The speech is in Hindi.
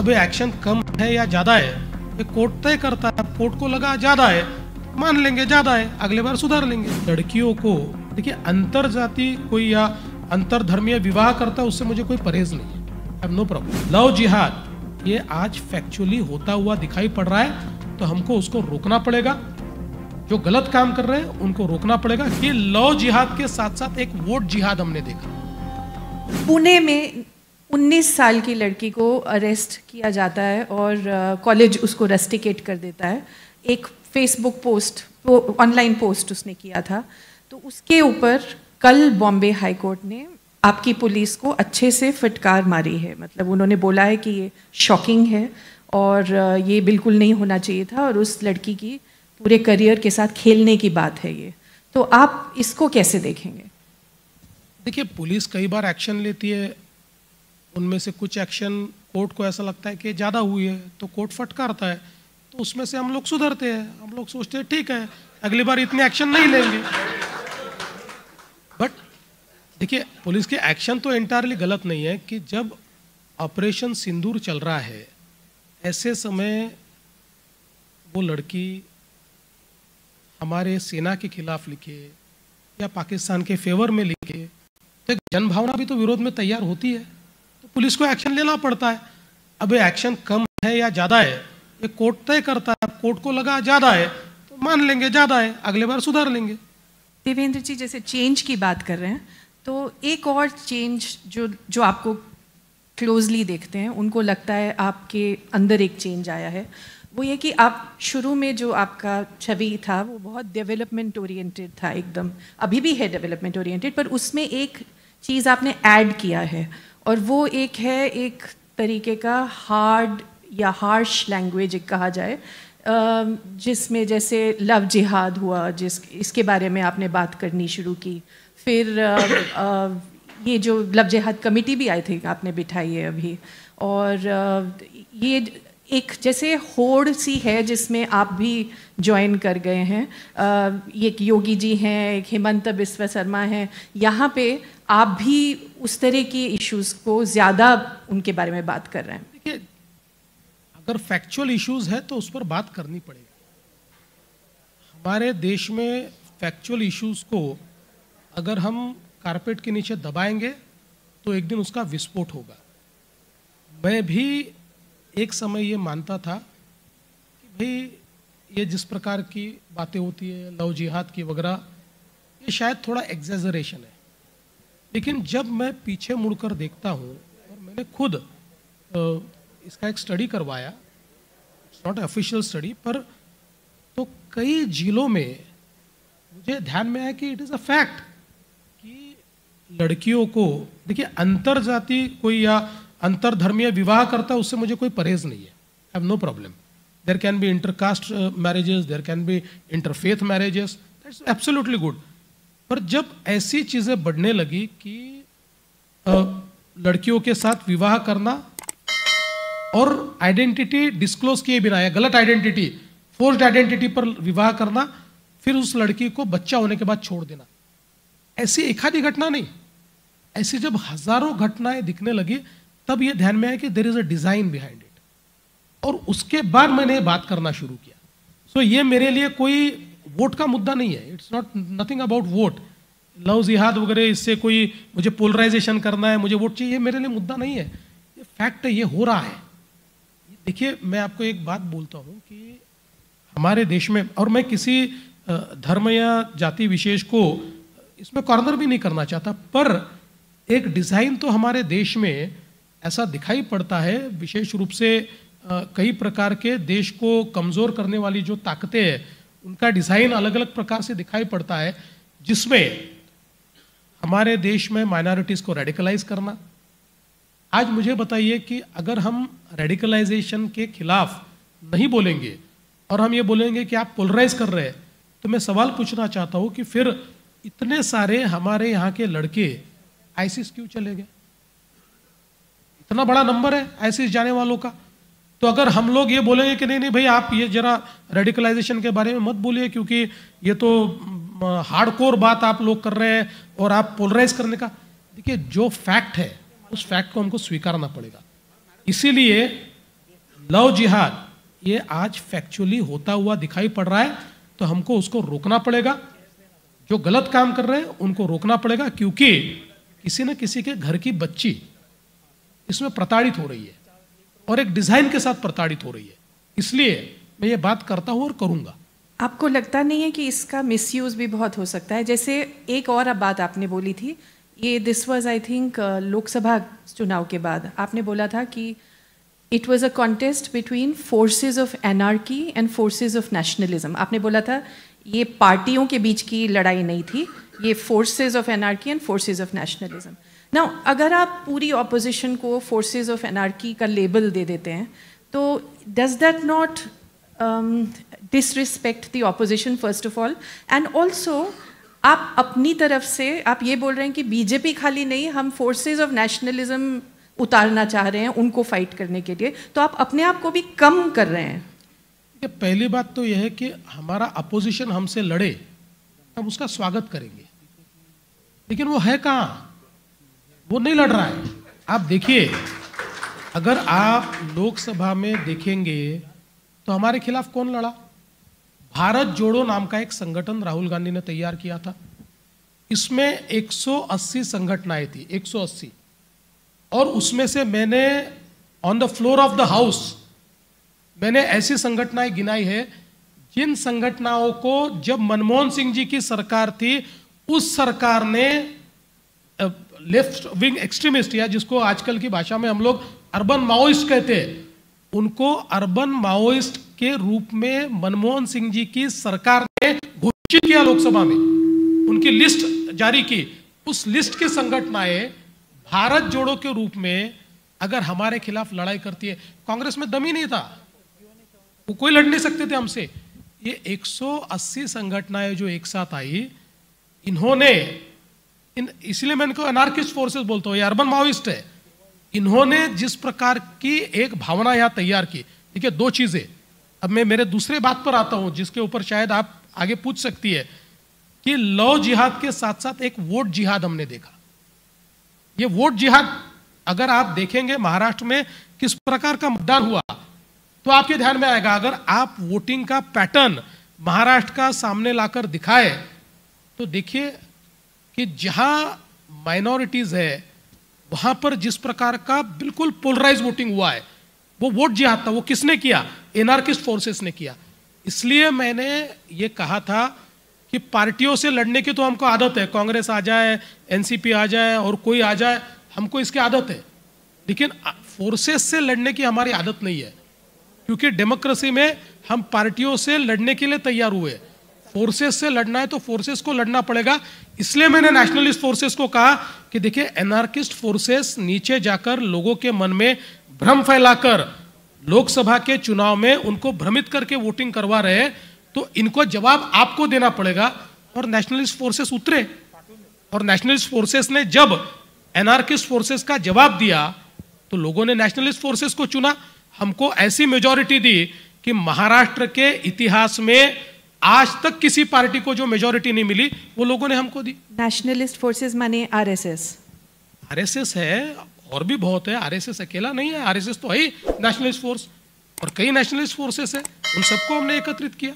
अब एक्शन कम है या ज़्यादा है ये कोर्ट तय करता है। कोर्ट को लगा ज़्यादा है, मान लेंगे ज़्यादा है, अगले बार सुधार लेंगे। लड़कियों को देखिए, अंतर जाति कोई या अंतर धर्मीय विवाह करता है उससे मुझे कोई परहेज नहीं है, I have no problem. Love जिहाद ये आज फैक्चुअली होता हुआ दिखाई पड़ रहा है, तो हमको उसको रोकना पड़ेगा। जो गलत काम कर रहे हैं उनको रोकना पड़ेगा। कि लव जिहाद के साथ साथ एक वोट जिहाद हमने देखा। पुणे में 19 साल की लड़की को अरेस्ट किया जाता है और कॉलेज उसको रस्टिकेट कर देता है। एक फेसबुक पोस्ट, ऑनलाइन पोस्ट उसने किया था, तो उसके ऊपर कल बॉम्बे हाई कोर्ट ने आपकी पुलिस को अच्छे से फटकार मारी है। मतलब उन्होंने बोला है कि ये शॉकिंग है और ये बिल्कुल नहीं होना चाहिए था और उस लड़की की पूरे करियर के साथ खेलने की बात है ये। तो आप इसको कैसे देखेंगे? देखिए, पुलिस कई बार एक्शन लेती है, उनमें से कुछ एक्शन कोर्ट को ऐसा लगता है कि ज़्यादा हुई है तो कोर्ट फटकारता है, तो उसमें से हम लोग सुधरते हैं। हम लोग सोचते हैं ठीक है, अगली बार इतने एक्शन नहीं लेंगे। बट देखिए, पुलिस के एक्शन तो एंटायरली गलत नहीं है कि जब ऑपरेशन सिंदूर चल रहा है, ऐसे समय वो लड़की हमारे सेना के खिलाफ लिखे या पाकिस्तान के फेवर में लिखे, तो एक जनभावना भी तो विरोध में तैयार होती है, तो पुलिस को एक्शन लेना पड़ता है। अब ये एक्शन कम है या ज़्यादा है ये कोर्ट तय करता है। कोर्ट को लगा ज़्यादा है तो मान लेंगे ज़्यादा है, अगले बार सुधार लेंगे। देवेंद्र जी, जैसे चेंज की बात कर रहे हैं, तो एक और चेंज जो आपको क्लोजली देखते हैं, उनको लगता है आपके अंदर एक चेंज आया है, वो ये कि आप शुरू में जो आपका छवि था वो बहुत डेवलपमेंट ओरिएंटेड था, एकदम अभी भी है डेवलपमेंट ओरिएंटेड, पर उसमें एक चीज़ आपने ऐड किया है और वो एक है एक तरीके का हार्ड या हार्श लैंग्वेज कहा जाए, जिसमें जैसे लव जिहाद हुआ, इसके बारे में आपने बात करनी शुरू की। फिर ये जो लव जिहाद कमेटी भी आई थी आपने बिठाई है अभी, और ये एक जैसे होड़ सी है जिसमें आप भी ज्वाइन कर गए हैं। एक योगी जी हैं, एक हिमंत बिस्वा शर्मा हैं, यहाँ पे आप भी उस तरह की इश्यूज को ज़्यादा उनके बारे में बात कर रहे हैं। देखिए, अगर फैक्चुअल इश्यूज है तो उस पर बात करनी पड़ेगी। हमारे देश में फैक्चुअल इश्यूज को अगर हम कारपेट के नीचे दबाएंगे तो एक दिन उसका विस्फोट होगा। मैं भी एक समय ये मानता था कि भाई ये जिस प्रकार की बातें होती है लव जिहाद की वगैरह, ये शायद थोड़ा एग्जेजरेशन है। लेकिन जब मैं पीछे मुड़कर देखता हूँ और मैंने खुद इसका एक स्टडी करवाया, इट्स नॉट ऑफिशियल स्टडी, पर तो कई जिलों में मुझे ध्यान में आया कि इट इज़ अ फैक्ट कि लड़कियों को देखिए, अंतर जाति कोई या अंतर धर्मीय विवाह करता है उससे मुझे कोई परहेज नहीं है, I have no problem. There can be intercaste marriages, there can be interfaith marriages, that's absolutely good. पर जब ऐसी चीज़ें बढ़ने लगी कि लड़कियों के साथ विवाह करना और आइडेंटिटी डिस्क्लोज किए बिना या गलत आइडेंटिटी, फोर्स्ड आइडेंटिटी पर विवाह करना, फिर उस लड़की को बच्चा होने के बाद छोड़ देना, ऐसी एक आधी घटना नहीं, ऐसी जब हजारों घटनाएं दिखने लगी तब ये ध्यान में आया कि there is a design behind it, और उसके बाद मैंने बात करना शुरू किया। सो ये मेरे लिए कोई वोट का मुद्दा नहीं है, it's not nothing about vote, love जिहाद वगैरह, इससे कोई मुझे पोलराइजेशन करना है, मुझे वोट चाहिए, ये मेरे लिए मुद्दा नहीं है। ये फैक्ट है, ये हो रहा है। देखिए, मैं आपको एक बात बोलता हूँ कि हमारे देश में, और मैं किसी धर्म या जाति विशेष को इसमें कॉर्नर भी नहीं करना चाहता, पर एक डिज़ाइन तो हमारे देश में ऐसा दिखाई पड़ता है, विशेष रूप से कई प्रकार के देश को कमज़ोर करने वाली जो ताकतें हैं उनका डिज़ाइन अलग अलग प्रकार से दिखाई पड़ता है, जिसमें हमारे देश में माइनॉरिटीज़ को रेडिकलाइज करना। आज मुझे बताइए कि अगर हम रेडिकलाइजेशन के खिलाफ नहीं बोलेंगे और हम ये बोलेंगे कि आप पोलराइज कर रहे हैं, तो मैं सवाल पूछना चाहता हूँ कि फिर इतने सारे हमारे यहाँ के लड़के आईसिस क्यों चले गए? इतना बड़ा नंबर है आईसिस जाने वालों का। तो अगर हम लोग ये बोलेंगे कि नहीं नहीं भाई, आप ये जरा रेडिकलाइजेशन के बारे में मत बोलिए क्योंकि ये तो हार्डकोर बात आप लोग कर रहे हैं और आप पोलराइज करने का, देखिए जो फैक्ट है उस फैक्ट को हमको स्वीकारना पड़ेगा। इसीलिए लव जिहाद ये आज फैक्चुअली होता हुआ दिखाई पड़ रहा है, तो हमको उसको रोकना पड़ेगा। जो गलत काम कर रहे हैं उनको रोकना पड़ेगा, क्योंकि किसी न किसी के घर की बच्ची इसमें प्रताड़ित हो रही है और एक डिजाइन के साथ प्रताड़ित हो रही है। इसलिए मैं ये बात करता हूं और करूंगा। आपको लगता नहीं है कि इसका मिसयूज भी बहुत हो सकता है? जैसे एक और अब बात आपने बोली थी, ये this was I think Lok Sabha चुनाव के बाद आपने बोला था कि it was a contest between forces of anarchy and forces of nationalism. आपने बोला था ये पार्टियों के बीच की लड़ाई नहीं थी, ये forces of anarchy and forces of nationalism. Now अगर आप पूरी ऑपोजिशन को फोर्सेस ऑफ एनार्की का लेबल दे देते हैं, तो does that not disrespect the opposition first of all? And also आप अपनी तरफ से आप ये बोल रहे हैं कि बीजेपी खाली नहीं, हम फोर्सेस ऑफ नेशनलिज्म उतारना चाह रहे हैं उनको फाइट करने के लिए, तो आप अपने आप को भी कम कर रहे हैं। पहली बात तो यह है कि हमारा अपोजिशन हमसे लड़े, हम उसका स्वागत करेंगे, लेकिन वो है कहाँ? वो नहीं लड़ रहा है। आप देखिए, अगर आप लोकसभा में देखेंगे तो हमारे खिलाफ कौन लड़ा? भारत जोड़ो नाम का एक संगठन राहुल गांधी ने तैयार किया था। इसमें 180 संगठनाएं थी, 180, और उसमें से मैंने on the floor of the house मैंने ऐसी संगठनाएं गिनाई है जिन संगठनाओं को जब मनमोहन सिंह जी की सरकार थी, उस सरकार ने लेफ्ट विंग एक्सट्रीमिस्ट, या जिसको आजकल की भाषा में हम लोग अर्बन माओइस्ट कहते हैं, उनको अर्बन माओइस्ट के रूप में मनमोहन सिंह जी की सरकार ने घोषित किया, लोकसभा में उनकी लिस्ट जारी की। उस लिस्ट की संगठनाएं भारत जोड़ो के रूप में अगर हमारे खिलाफ लड़ाई करती है, कांग्रेस में दम ही नहीं था, वो कोई लड़ नहीं सकते थे हमसे। ये 180 संगठनाएं जो एक साथ आई, इन्होंने इसलिए मैं इनको अनार्किस्ट फोर्सेस बोलता हूं, ये अर्बन माओइस्ट है। इन्होंने जिस प्रकार की एक भावना यहां तैयार की, देखिए दो चीजें। अब मैं मेरे दूसरे बात पर आता हूं जिसके ऊपर शायद आप आगे पूछ सकती है, कि लव जिहाद के साथ साथ एक वोट जिहाद हमने देखा। ये वोट जिहाद अगर आप देखेंगे महाराष्ट्र में किस प्रकार का मतदान हुआ, तो आपके ध्यान में आएगा। अगर आप वोटिंग का पैटर्न महाराष्ट्र का सामने लाकर दिखाए, तो देखिए कि जहां माइनॉरिटीज है वहां पर जिस प्रकार का बिल्कुल पोलराइज वोटिंग हुआ है, वो वोट जिहाद था। वो किसने किया? एनार्किस्ट फोर्सेस ने किया। इसलिए मैंने ये कहा था कि पार्टियों से लड़ने की तो हमको आदत है, कांग्रेस आ जाए, एनसीपी आ जाए और कोई आ जाए, हमको इसकी आदत है, लेकिन फोर्सेस से लड़ने की हमारी आदत नहीं है, क्योंकि डेमोक्रेसी में हम पार्टियों से लड़ने के लिए तैयार हुए। फोर्सेस से लड़ना है तो फोर्सेस को लड़ना पड़ेगा। इसलिए मैंने नेशनलिस्ट फोर्सेस को कहा कि देखिए, एनार्किस्ट फोर्सेस नीचे जाकर लोगों के मन में भ्रम फैलाकर लोकसभा के चुनाव में उनको भ्रमित करके वोटिंग करवा रहे हैं, तो इनको जवाब आपको देना पड़ेगा। और नेशनलिस्ट फोर्सेस उतरे, और नेशनलिस्ट फोर्सेस ने जब एनार्किस्ट फोर्सेस का जवाब दिया, तो लोगों ने नेशनलिस्ट फोर्सेस को चुना। हमको ऐसी मेजॉरिटी दी कि महाराष्ट्र के इतिहास में आज तक किसी पार्टी को जो मेजॉरिटी नहीं मिली, वो लोगों ने हमको दी। नेशनलिस्ट फोर्सेस माने आरएसएस? आरएसएस है, और भी बहुत है। आरएसएस अकेला नहीं है, आरएसएस तो है ही नेशनलिस्ट फोर्स, और कई नेशनलिस्ट फोर्सेस है, उन सबको हमने एकत्रित किया।